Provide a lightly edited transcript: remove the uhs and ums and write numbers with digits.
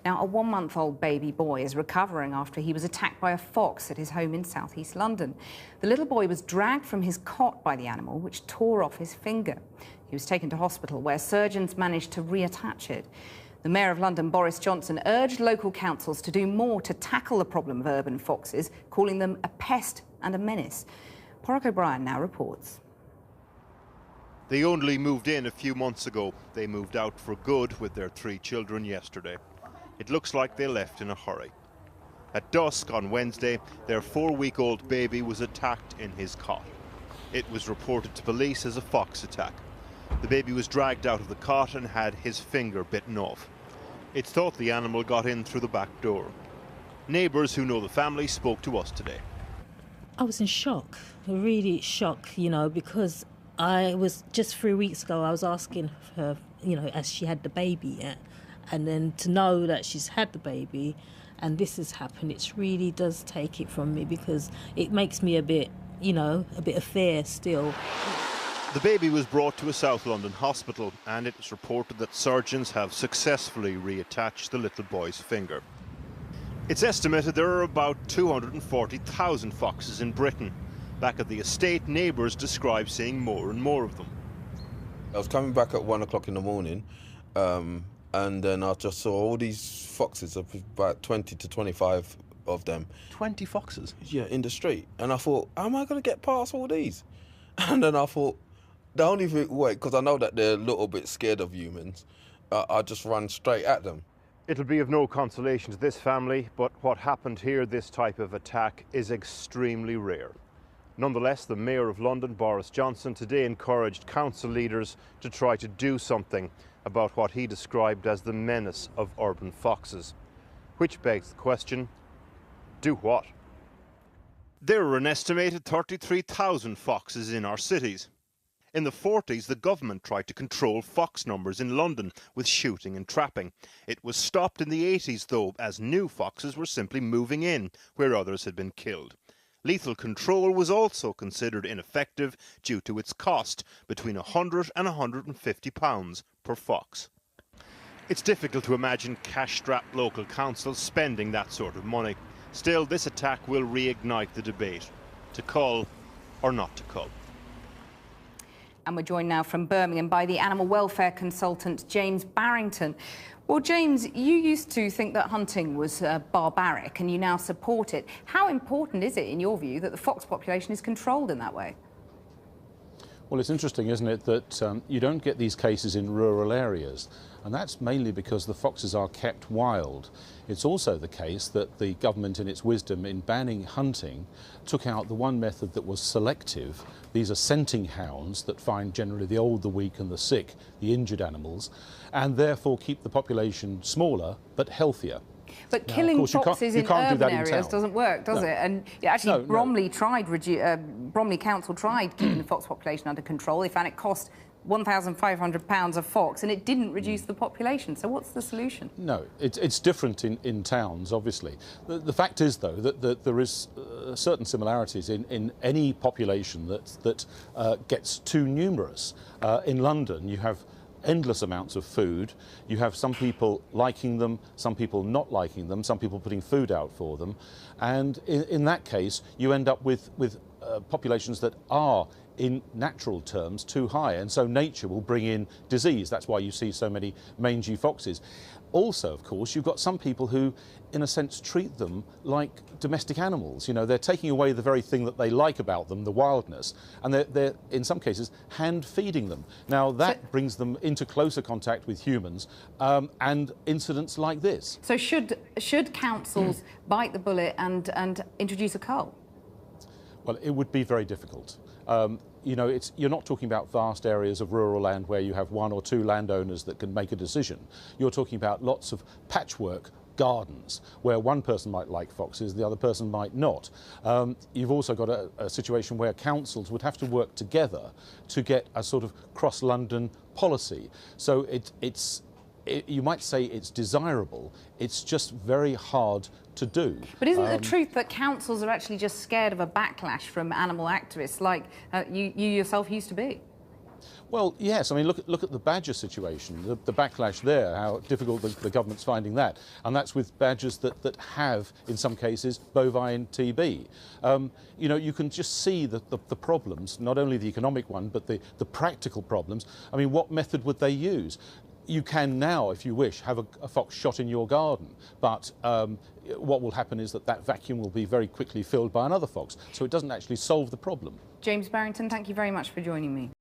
Now, a one-month-old baby boy is recovering after he was attacked by a fox at his home in southeast London. The little boy was dragged from his cot by the animal, which tore off his finger. He was taken to hospital, where surgeons managed to reattach it. The Mayor of London, Boris Johnson, urged local councils to do more to tackle the problem of urban foxes, calling them a pest and a menace. Porrick O'Brien now reports. They only moved in a few months ago. They moved out for good with their 3 children yesterday. It looks like they left in a hurry. At dusk on Wednesday, their 4-week-old baby was attacked in his cot. It was reported to police as a fox attack. The baby was dragged out of the cot and had his finger bitten off. It's thought the animal got in through the back door. Neighbours who know the family spoke to us today. I was in shock, really shock, because I was just 3 weeks ago, I was asking her, as she had the baby, and then to know that she's had the baby and this has happened, it really does take it from me, because it makes me a bit of fear still. The baby was brought to a South London hospital, and it is reported that surgeons have successfully reattached the little boy's finger. It's estimated there are about 240,000 foxes in Britain. Back at the estate, neighbours describe seeing more and more of them. I was coming back at 1 o'clock in the morning, and then I just saw all these foxes, about 20 to 25 of them. 20 foxes? Yeah, in the street. And I thought, how am I going to get past all these? And then I thought, the only way, because I know that they're a little bit scared of humans, I just run straight at them. It'll be of no consolation to this family, but what happened here, this type of attack, is extremely rare. Nonetheless, the Mayor of London, Boris Johnson, today encouraged council leaders to try to do something about what he described as the menace of urban foxes. Which begs the question, do what? There are an estimated 33,000 foxes in our cities. In the 40s, the government tried to control fox numbers in London with shooting and trapping. It was stopped in the 80s, though, as new foxes were simply moving in where others had been killed. Lethal control was also considered ineffective due to its cost, between £100 and £150 per fox. It's difficult to imagine cash-strapped local councils spending that sort of money. Still, this attack will reignite the debate, to cull or not to cull. And we're joined now from Birmingham by the animal welfare consultant, James Barrington. Well, James, you used to think that hunting was barbaric, and you now support it. How important is it, in your view, that the fox population is controlled in that way? Well, it's interesting, isn't it, that you don't get these cases in rural areas, and that's mainly because the foxes are kept wild. It's also the case that the government, in its wisdom in banning hunting, took out the one method that was selective. These are scenting hounds that find generally the old, the weak and the sick, the injured animals, and therefore keep the population smaller but healthier. But now, killing foxes in urban areas doesn't work, does it? And actually, Bromley Council tried keeping the fox population under control. They found it cost £1,500 a fox, and it didn't reduce the population. So what's the solution? No, it's different in towns, obviously. The fact is, though, that there is certain similarities in any population that gets too numerous. In London, you have endless amounts of food. You have some people liking them, some people not liking them, some people putting food out for them. And in that case, you end up with populations that are, in natural terms, too high. And so nature will bring in disease. That's why you see so many mangy foxes. Also, of course, you've got some people who, in a sense, treat them like domestic animals. You know, they're taking away the very thing that they like about them, the wildness, and they're in some cases, hand-feeding them. Now, that brings them into closer contact with humans, and incidents like this. So should councils bite the bullet and introduce a cull? Well, it would be very difficult. You know, you're not talking about vast areas of rural land where you have 1 or 2 landowners that can make a decision. You're talking about lots of patchwork gardens where one person might like foxes, the other person might not. You've also got a situation where councils would have to work together to get a sort of cross-London policy. So you might say it's desirable, it's just very hard to do. But isn't the truth that councils are actually just scared of a backlash from animal activists like you yourself used to be? Well, yes. I mean, look at the badger situation, the backlash there, how difficult the government's finding that. And that's with badgers that have, in some cases, bovine TB. You know, you can just see the problems, not only the economic one, but the practical problems. I mean, what method would they use? You can now, if you wish, have a fox shot in your garden, but what will happen is that vacuum will be very quickly filled by another fox, so it doesn't actually solve the problem. James Barrington, thank you very much for joining me.